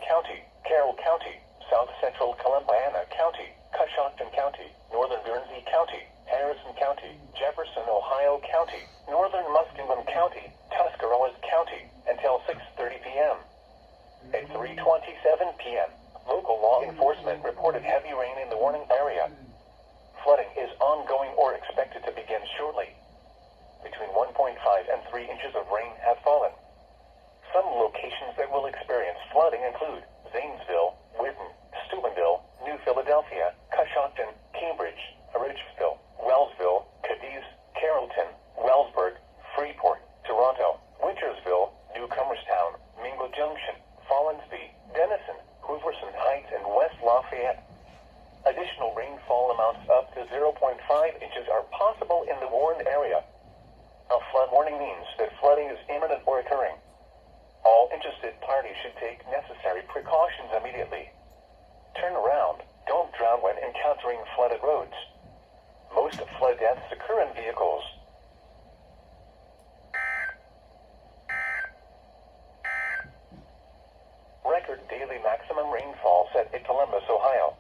County, Carroll County, South Central Columbiana County, Coshocton County, Northern Guernsey County, Harrison County, Jefferson, Ohio County, Northern Muskingum County, Tuscarawas County, until 6:30 p.m. At 3:27 p.m., local law enforcement reported heavy rain in the warning area. Flooding is ongoing or expected to begin shortly. Between 1.5 and 3 inches of rain have fallen. Some locations that will experience flooding include Zanesville, Whitten, Steubenville, New Philadelphia, Coshocton, Cambridge, Ridgeville, Wellsville, Cadiz, Carrollton, Wellsburg, Freeport, Toronto, Wintersville, Newcomerstown, Mingo Junction, Follansbee, Denison, Hooverson Heights, and West Lafayette. Additional rainfall amounts up to 0.5 inches are possible in the warned area. A flood warning means that flooding is imminent or occurring. All interested parties should take necessary precautions immediately. Turn around. Don't drown when encountering flooded roads. Most flood deaths occur in vehicles. Record daily maximum rainfall set in Columbus, Ohio.